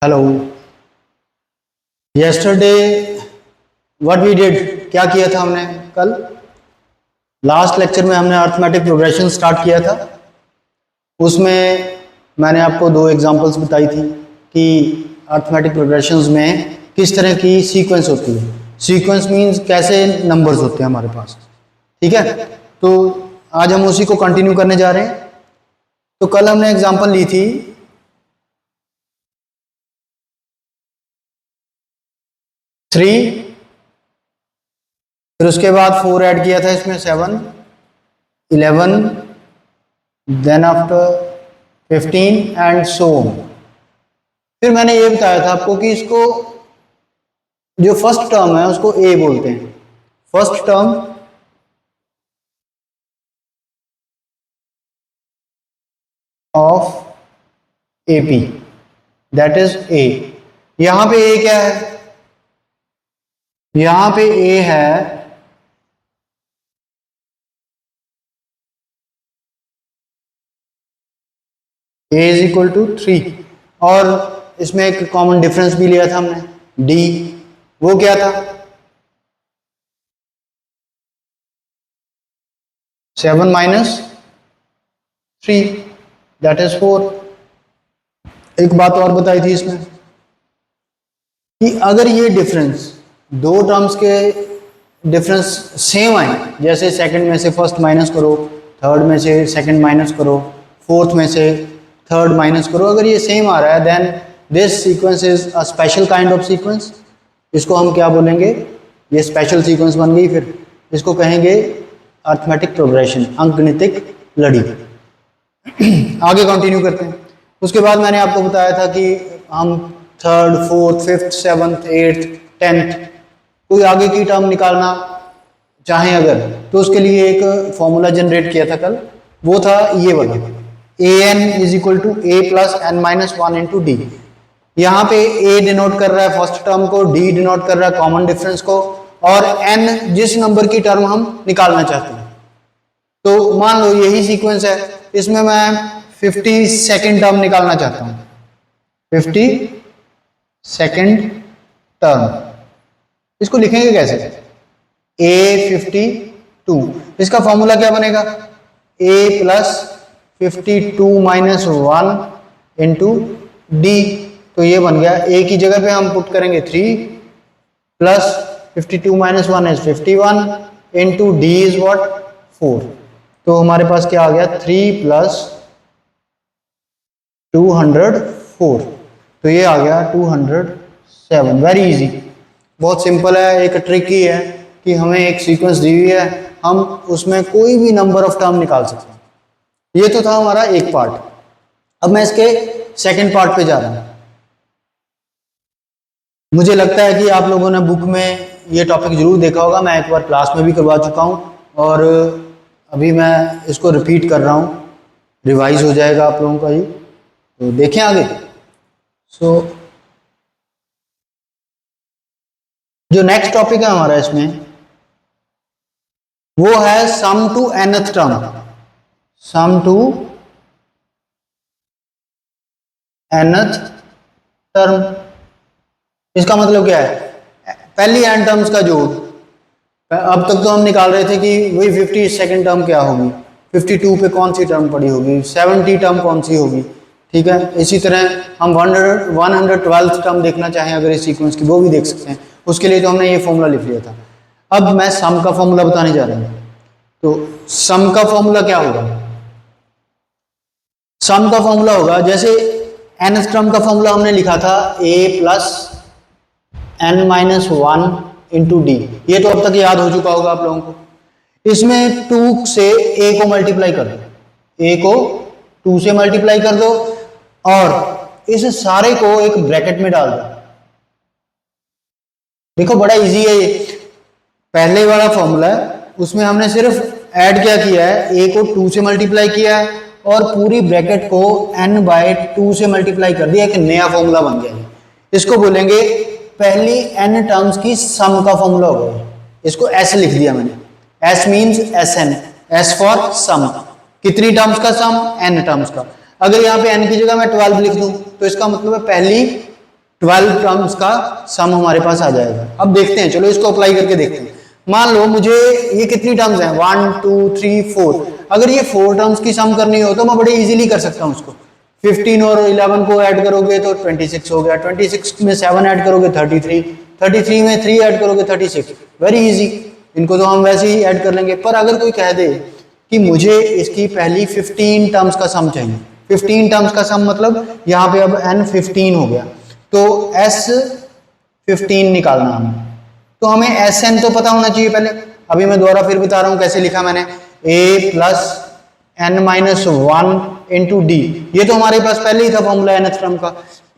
Hello. Yesterday what we did, क्या किया था हमने कल? लास्ट लेक्चर में हमने अर्थमेटिक प्रोग्रेशन स्टार्ट किया था। उसमें मैंने आपको दो एग्जांपल्स बताई थी कि अर्थमेटिक प्रोग्रेशंस में किस तरह की सीक्वेंस होती है। सीक्वेंस मींस कैसे नंबर्स होते हैं हमारे पास, ठीक है। तो आज हम उसी को कंटिन्यू करने जा रहे हैं। तो कल हमने एग्जांपल ली थी 3, फिर उसके बाद 4 ऐड किया था इसमें, 7, 11, then after 15 and so on. फिर मैंने ये बताया था आपको कि इसको जो फर्स्ट टर्म है उसको ए बोलते हैं। First term of AP, that is a. यहां पे ए क्या है? यहां पे ए है a इज इक्वल टू 3, और इसमें एक कॉमन डिफरेंस भी लिया था हमने, d। वो क्या था? 7 माइनस 3, दैट इज 4। एक बात और बताई थी इसमें कि अगर ये डिफरेंस दो टर्म्स के डिफरेंस सेम आए, जैसे सेकंड में से फर्स्ट माइनस करो, थर्ड में से सेकंड माइनस करो, फोर्थ में से थर्ड माइनस करो, अगर ये सेम आ रहा है then this sequence is a special kind of sequence. इसको हम क्या बोलेंगे? ये स्पेशल सीक्वेंस बन गई। फिर इसको कहेंगे अर्थमेटिक प्रोग्रेशन, अंकगणितिक लड़ी। आगे कंटिन्यू करते हैं। उसके बाद मैंने आपको बताया था कि हम third, fourth, fifth, seventh, eighth, tenth कोई आगे की टर्म निकालना चाहें अगर, तो उसके लिए एक फॉर्मूला जनरेट किया था कल। वो था ये वाला, a n is equal to a plus n minus 1 into d. यहाँ पे ए डिनोट कर रहा है फर्स्ट टर्म को, डी डिनोट कर रहा है कॉमन डिफरेंस को, और एन जिस नंबर की टर्म हम निकालना चाहते हैं। तो मान लो यही सीक्वेंस है, इसमें मैं 52nd टर्म निकालना चाहता हूं। 52nd टर्म, इसको लिखेंगे कैसे? A52, इसका फॉर्मूला क्या बनेगा? A plus 52 minus 1 into D. तो ये बन गया, A की जगह पे हम पुट करेंगे 3 plus 52 minus 1 is 51 into D is what? 4। तो हमारे पास क्या आ गया? 3 प्लस 204। तो ये आ गया 207। वेरी इजी, बहुत सिंपल है। एक ट्रिक ही है कि हमें एक सीक्वेंस दी हुई है, हम उसमें कोई भी नंबर ऑफ टर्म निकाल सकते हैं। ये तो था हमारा एक पार्ट। अब मैं इसके सेकंड पार्ट पे जा रहा हूं। मुझे लगता है कि आप लोगों ने बुक में ये टॉपिक जरूर देखा होगा, मैं एक बार क्लास में भी करवा चुका हूं और अभी मैं इसको रिपीट कर रहा हूं, रिवाइज हो जाएगा आप लोगों का ये। तो देखें आगे। सो जो नेक्स्ट टॉपिक है हमारा इसमें, वो है sum to nth term. Sum to nth term, इसका मतलब क्या है? पहली n टर्म्स का जोड़। अब तक तो हम निकाल रहे थे कि वही 52nd टर्म क्या होगी, 52 पे कौन सी टर्म पड़ी होगी, 70 टर्म कौन सी होगी, ठीक है। इसी तरह हम 112th टर्म देखना चाहें अगर इस सीक्वेंस की, वो भी देख सकते हैं। उसके लिए तो हमने ये फॉर्मूला लिख लिया था। अब मैं सम का फॉर्मूला बताने जा रहा हूं। तो सम का फॉर्मूला क्या होगा? सम का फॉर्मूला होगा, जैसे nth टर्म का फॉर्मूला हमने लिखा था a plus n minus 1 into D. ये तो अब तक याद हो चुका होगा आप लोगों को। इसमें 2 से a को मल्टीप्लाई कर दो, a को 2 से मल्टीप्लाई कर दो और इस सारे को एक ब्रैकेट में डाल दो। देखो बड़ा इजी है ये। पहले वाला फॉर्मूला है, उसमें हमने सिर्फ ऐड क्या किया है, a को 2 से मल्टीप्लाई किया है और पूरी ब्रैकेट को n बाय 2 से मल्टीप्लाई कर दिया, एक नया फॉर्मूला बन गया। इसको बोलेंगे पहली n टर्म्स की सम का फॉर्मूला होगा। इसको s लिख दिया मैंने, s means sn, s for sum. कितनी टर्म्स का सम? n टर्म्स का। अगर यहाँ पे n की जगह मैं 12 लिख दूं तो इसका मतलब है पहली 12 टर्म्स का सम हमारे पास आ जाएगा। अब देखते हैं, चलो इसको अप्लाई करके देखते हैं। मान लो मुझे ये कितनी टर्म्स हैं, 1 2 3 4। अगर ये 4 टर्म्स की सम करनी हो तो मैं बड़े इजीली कर सकता हूँ उसको। 15 और 11 को ऐड करोगे तो 26 हो गया, 26 में 7 ऐड करोगे 33, 33 में 3 ऐड करोगे 36। वेरी इजी, इनको तो हम वैसे ही ऐड कर लेंगे। पर अगर कोई कह दे कि मुझे इसकी पहली 15 टर्म्स का सम चाहिए, 15 टर्म्स का सम मतलब यहाँ पे अब n 15 हो गया, तो s 15 निकालना हमें, तो हमें Sn तो पता होना चाहिए पहले। अभी मैं दोबारा फिर बता रहा हूं कैसे लिखा मैंने, a plus n minus 1 into D. ये तो हमारे पास पहले ही था फॉर्मूला nth टर्म का।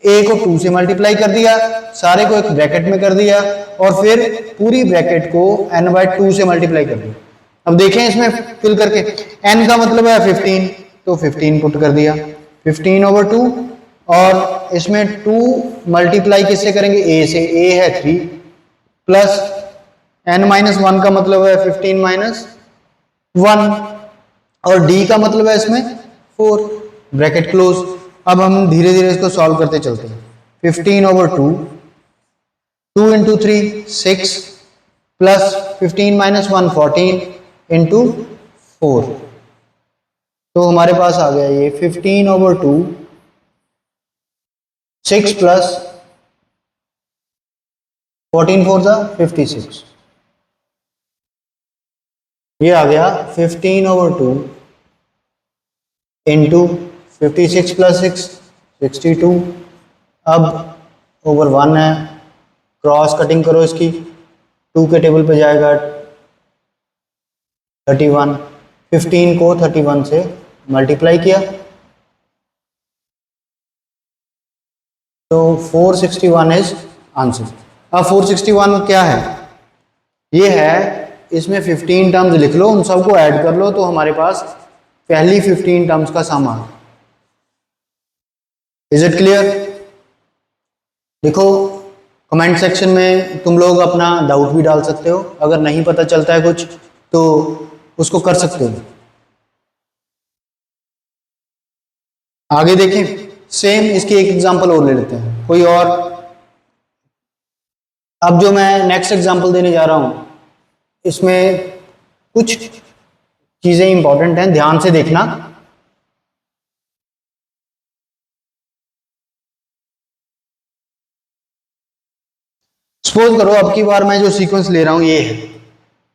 a को 2 से मल्टीप्लाई कर दिया, सारे को एक ब्रैकेट में कर दिया, और फिर पूरी ब्रैकेट को n/2 से मल्टीप्लाई कर दिया। अब देखें इसमें फिल करके, n का मतलब है 15, तो 15 पुट कर दिया, 15/2, और इसमें 2 मल्टीप्लाई किससे करेंगे, a से, a है 3, प्लस n-1 का मतलब है 15 माइनस 1, और d का मतलब है इसमें 4, ब्रैकेट क्लोज। अब हम धीरे धीरे इसको सॉल्व करते चलते हैं। 15/2, 2 इंटू 3 6, प्लस 15 माइनस 1 14 इंटू 4, तो हमारे पास आ गया ये 15/2 6 प्लस 14 4 जा 56, ये आ गया 15/2 इंटू 56 प्लस 6 62। अब ओवर 1 है, क्रॉस कटिंग करो इसकी, 2 के टेबल पे जाएगा 31, 15 को 31 से मल्टीप्लाई किया तो 461 इज आंसर। अब 461 क्या है, ये है, इसमें 15 टर्म्स लिख लो, उन सबको ऐड कर लो, तो हमारे पास पहली 15 टर्म्स का सम आ। Is it clear? देखो कमेंट सेक्शन में तुम लोग अपना डाउट भी डाल सकते हो, अगर नहीं पता चलता है कुछ तो उसको कर सकते हो। आगे देखें, सेम इसकी एक एग्जांपल और ले लेते हैं कोई और। अब जो मैं नेक्स्ट एग्जांपल देने जा रहा हूं, इसमें कुछ चीजें इंपॉर्टेंट हैं, ध्यान से देखना। सपोज करो अब की बार मैं जो सीक्वेंस ले रहा हूं ये है,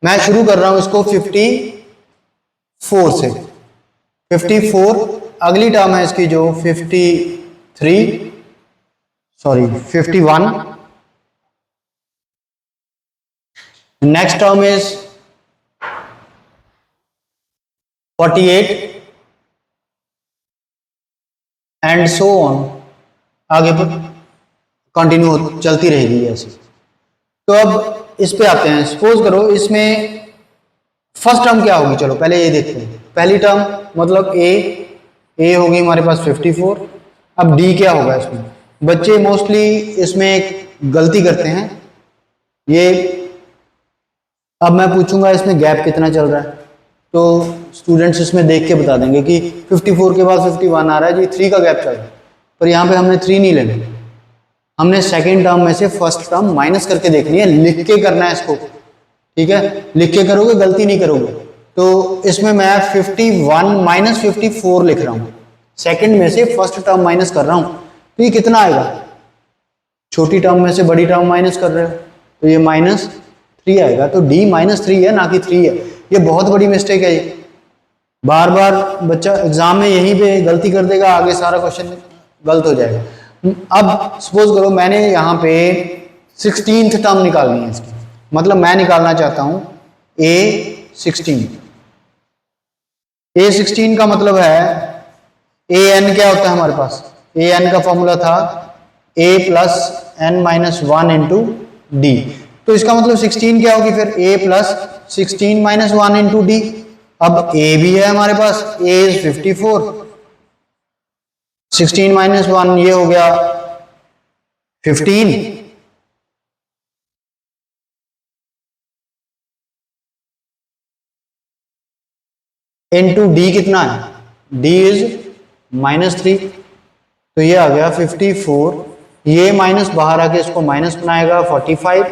मैं शुरू कर रहा हूं इसको 54 से, 54, अगली टर्म है इसकी जो 51, next term is 48 and so on, आगे पर कंटिन्यू चलती रहेगी ऐसे। तो अब इस पे आते हैं, सपोज करो इसमें फर्स्ट टर्म क्या होगी, चलो पहले ये देखते हैं। पहली टर्म मतलब ए होगी हमारे पास 54। अब डी क्या होगा इसमें, बच्चे मोस्टली इसमें एक गलती करते हैं, ये अब मैं पूछूंगा इसमें गैप कितना चल रहा है, तो स्टूडेंट्स इसमें देख के बता देंगे कि 54 के बाद 51 आ रहा है जी, 3 का गैप चल रहा है। पर यहाँ पे हमने 3 नहीं लेना, हमने सेकेंड टर्म में से फर्स्ट टर्म माइनस करके देखनी है, लिख के करना है इसको, ठीक है, लिख के करोगे गलती नहीं करोगे। तो इसमें मैं 51 माइनस 54 लिख रहा हूं, सेकंड में से फर्स्ट टर्म माइनस कर रहा हूं, तो ये कितना आएगा, छोटी टर्म में से बड़ी टर्म माइनस कर रहे हो तो ये -3 आएगा। तो डी -3 है ना कि 3 है, ये बहुत बड़ी मिस्टेक है। ये बार बार बच्चा एग्जाम में यहीं पे गलती कर देगा, आगे सारा क्वेश्चन गलत हो जाएगा। अब सपोज करो मैंने यहाँ पे 16th टर्म निकालनी है इसकी, मतलब मैं निकालना चाहता हूं A16। A16 का मतलब है AN क्या होता है हमारे पास, AN का फॉर्मूला था A plus n-1 into D. तो इसका मतलब 16 क्या होगी फिर, A plus 16 minus 1 into D. अब A भी है हमारे पास, A इज 54, 16 माइनस 1 ये हो गया 15, इंटू डी कितना है, डी इज -3, तो ये आ गया 54 ये माइनस बाहर आके इसको माइनस बनाएगा 45।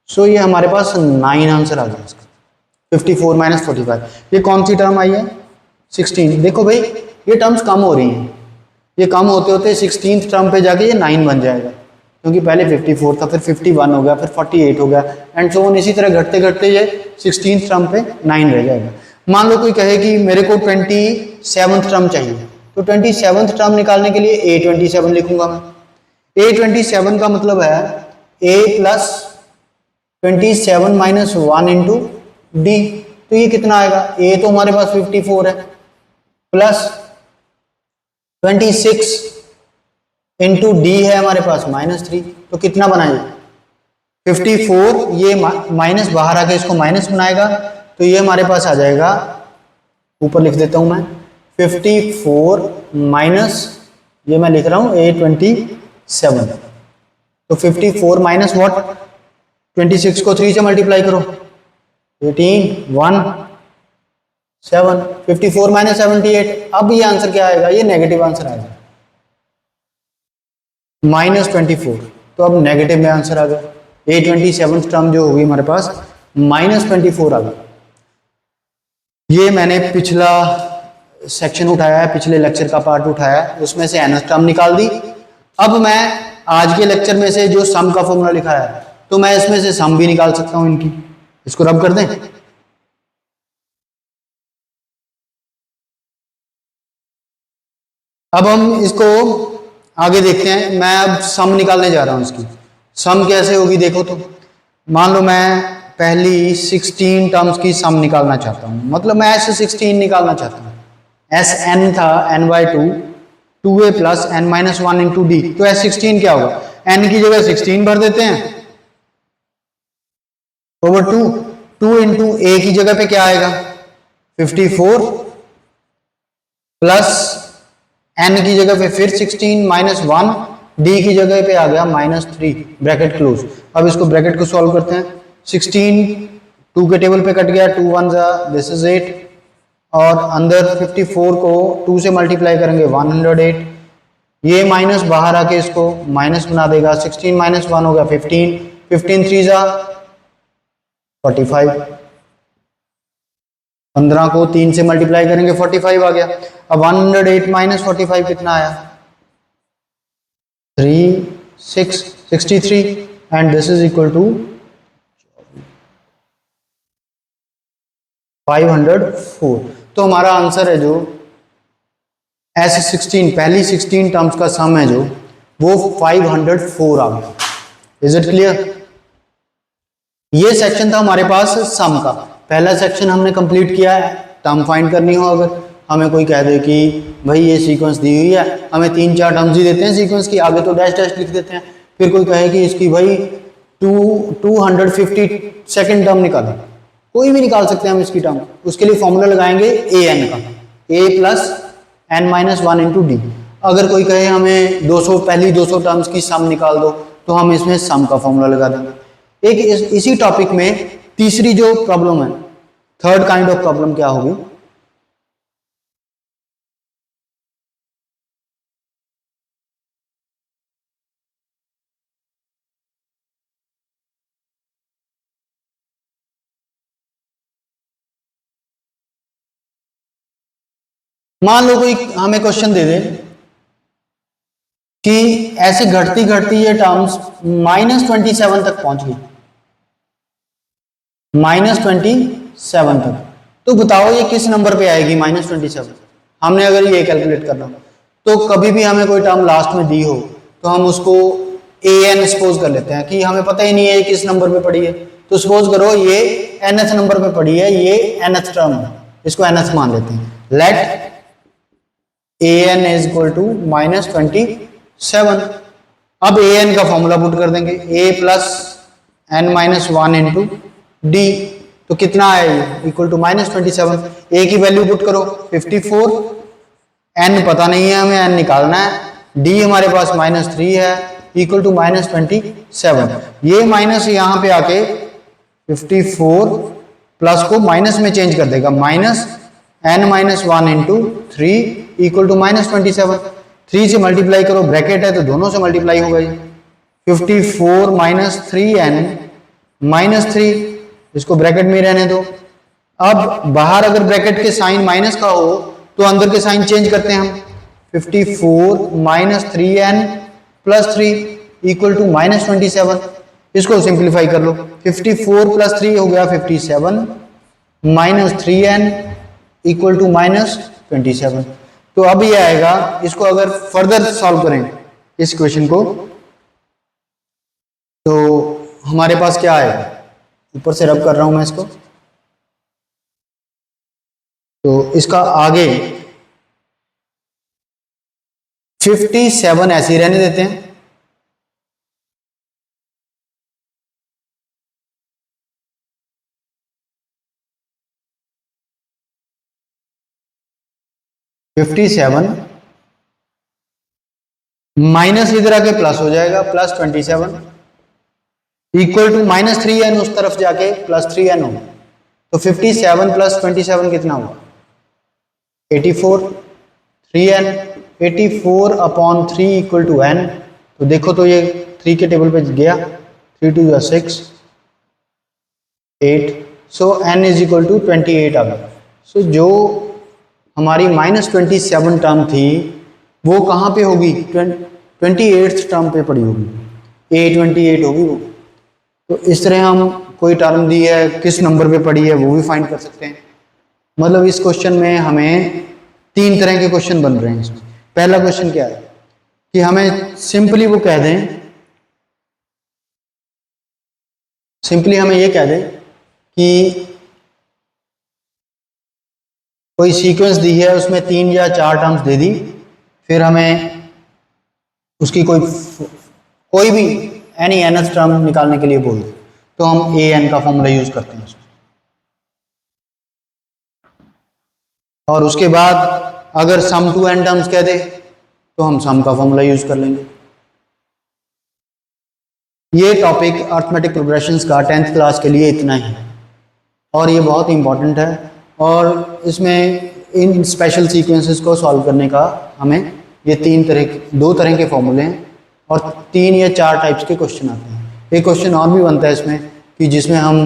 सो ये हमारे पास 9 आंसर आ गया इसका। 54 माइनस 45, ये कौन सी टर्म आई है? 16। देखो भाई ये टर्म्स कम हो रही हैं, ये कम होते होते 16th टर्म पे जाके ये 9 बन जाएगा, क्योंकि पहले 54 था, फिर 51 हो गया, फिर 48 हो गया, एंड सो ऑन। इसी तरह घटते घटते ये 16th टर्म पे 9 रह जाएगा। मान लो कोई कहे कि मेरे को 27th टर्म चाहिए, तो 27th टर्म निकालने के लिए A27 लिखूंगा मैं। A27 का मतलब है A plus 27 minus 1 into D. तो ये कितना आएगा? A तो हमारे पास 54 है, प्लस 26 इंटू डी है हमारे पास -3। तो कितना बनाएगा? 54, ये माइनस बाहर आके इसको माइनस बनाएगा, तो ये हमारे पास आ जाएगा, ऊपर लिख देता हूं मैं, 54 माइनस, ये मैं लिख रहा हूं A27। तो 54 माइनस व्हाट? 26 को 3 से मल्टीप्लाई करो, 18 1 7, 54 माइनस 78। अब ये आंसर क्या आएगा? ये नेगेटिव आंसर आएगा, -24। तो अब नेगेटिव में आंसर आ गया। A27 टर्म जो होगी हमारे पास -24 आ गया। ये मैंने पिछला सेक्शन उठाया है, पिछले लेक्चर का पार्ट उठाया है, उसमें से nth टर्म निकाल दी। अब मैं आज के लेक्चर में से जो सम का फॉर्मूला लिखा है, तो मैं इसमें से सम भी निकाल सकता हूं इनकी। इसको रब कर दें। अब हम इसको आगे देखते हैं। मैं अब सम निकालने जा रहा हूं इसकी। सम कैसे होगी देखो तो। मान लो मैं पहली 16 टर्म्स की सम निकालना चाहता हूं, मतलब मैं S16 निकालना चाहता हूं। Sn था n/2, 2a plus n minus 1 into D. तो S16 क्या होगा? n की जगह 16 भर देते हैं ओवर 2, 2 इंटू a की जगह पे क्या आएगा? 54 प्लस n की जगह पे फिर 16 माइनस 1, d की जगह पे आ गया -3, ब्रैकेट क्लोज। अब इसको ब्रैकेट को सॉल्व करते हैं। 16 2 के टेबल पे कट गया, 2 1 जा, दिस इज 8, और अंदर 54 को 2 से मल्टीप्लाई करेंगे 108। ये माइनस बाहर आके इसको माइनस बना देगा, 16 माइनस 1 हो गया 15, 15 3 जा 45, 15 को 3 से मल्टीप्लाई करेंगे 45 आ गया। अब 108 माइनस 45 कितना आया? 63, and this is equal to 504। तो हमारा आंसर है जो S16 पहली 16 टर्म्स का सम है जो, वो 504 आ गया। Is it clear? ये सेक्शन था हमारे पास सम का। पहला सेक्शन हमने कंप्लीट किया है। टर्म फाइंड करनी हो, अगर हमें कोई कह दे कि भाई ये सीक्वेंस दी हुई है, हमें 3-4 टर्म्स ही देते हैं सीक्वेंस की, आगे तो डैश डैश लिख देते हैं। फिर कोई कहे कि इसकी भाई 252 टर्म निकालो, कोई भी निकाल सकते हैं हम इसकी टर्म। उसके लिए फॉर्मूला लगाएंगे an का, a plus n minus 1 into D. अगर कोई कहे हमें 200 पहली 200 टर्म्स की सम निकाल दो, तो हम इसमें सम का फॉर्मूला लगा देंगे। एक इसी टॉपिक में तीसरी जो प्रॉब्लम है, थर्ड काइंड ऑफ प्रॉब्लम क्या होगी? मान लो कोई हमें क्वेश्चन दे दे कि ऐसे घटती घटती ये टर्म्स -27 तक पहुंच गई, -27 तक। तो बताओ ये किस नंबर पे आएगी -27? हमने अगर ये कैलकुलेट करना, तो कभी भी हमें कोई टर्म लास्ट में दी हो, तो हम उसको an सपोज कर लेते हैं कि हमें पता ही नहीं है किस नंबर पे पड़ी है। तो सपोज करो ये nth नंबर पे पड़ी है, ये nth टर्म है, इसको nth मान लेते हैं। Let an is equal to -27। अब an का फॉर्मूला पुट कर देंगे, a plus n minus 1 into D. तो कितना है? Equal to -27। a की वैल्यू पुट करो 54, n पता नहीं है हमें, n निकालना है, d हमारे पास -3 है, इक्वल टू -27। ये माइनस यहाँ पे आके 54 प्लस को माइनस में चेंज कर देगा, -n minus 1 into 3 equal to -27। 3 से मल्टीप्लाई करो, ब्रैकेट है तो दोनों से मल्टीप्लाई होगा ये। 54 माइनस 3n माइनस 3, इसको ब्रैकेट में रहने दो। अब बाहर अगर ब्रैकेट के साइन माइनस का हो तो अंदर के साइन चेंज करते हैं हम। 54 minus 3n plus 3 equal to minus 27। इसको सिंप्लीफाई कर लो। 54 प्लस 3 हो गया 57 minus 3n equal to minus 27। तो अब ये आएगा, इसको अगर फर्दर सॉल्व करें इस क्वेश्चन को तो हमारे पास क्या आएगा, ऊपर से रब कर रहा हूं मैं इसको, तो इसका आगे 57 ऐसे ही रहने देते हैं। माइनस इधर आके प्लस हो जाएगा, plus 27 equal to minus 3n उस तरफ जाके प्लस 3n होगा। तो 57 प्लस 27 कितना हुआ, 84। 3n 84 upon 3 equal to n। तो देखो तो ये 3 के टेबल पे गया, 3 2 6 8, so n is equal to 28 आ गया। सो जो हमारी माइनस 27 टर्म थी वो कहाँ पे होगी, 28th टर्म पे पड़ी होगी, A28 होगी वो। तो इस तरह हम कोई टर्म दी है किस नंबर पे पड़ी है वो भी फाइंड कर सकते हैं। मतलब इस क्वेश्चन में हमें 3 तरह के क्वेश्चन बन रहे हैं इसमें। पहला क्वेश्चन क्या है कि हमें सिंपली वो कह दें, सिंपली हमें ये कह दें कि कोई सीक्वेंस दी है उसमें 3 या 4 टर्म्स दे दी, फिर हमें उसकी कोई भी एनी nth टर्म निकालने के लिए बोल दे तो हम an का फॉर्मूला यूज करते हैं। और उसके बाद अगर सम टू n टर्म्स कह दे तो हम सम का फॉर्मूला यूज कर लेंगे। ये टॉपिक अर्थमेटिक प्रोग्रेशंस का 10th क्लास के लिए इतना ही है और ये बहुत इंपॉर्टेंट है। और इसमें इन स्पेशल सीक्वेंसेस को सॉल्व करने का हमें ये 2 तरह के फॉर्मूले हैं और 3 या 4 टाइप्स के क्वेश्चन आते हैं। एक क्वेश्चन और भी बनता है इसमें कि जिसमें हम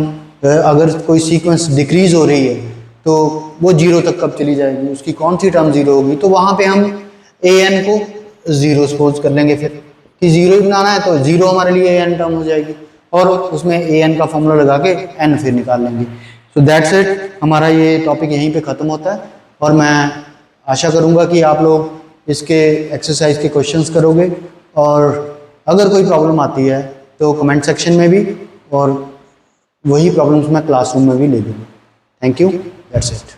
अगर कोई सीक्वेंस डिक्रीज हो रही है तो वो 0 तक कब चली जाएगी, उसकी कौन सी टर्म 0 होगी, तो वहाँ पे हम an को 0 सपोज कर लेंगे। फिर कि 0 ही बनाना है तो 0 हमारे लिए an टर्म हो जाएगी और उसमें an का फॉर्मूला लगा के n फिर निकाल लेंगे। सो दैट्स इट, हमारा ये टॉपिक यहीं पे ख़त्म होता है और मैं आशा करूँगा कि आप लोग इसके एक्सरसाइज के क्वेश्चंस करोगे और अगर कोई प्रॉब्लम आती है तो कमेंट सेक्शन में भी, और वही प्रॉब्लम्स मैं क्लासरूम में भी ले लूँगा। Thank you, that's it.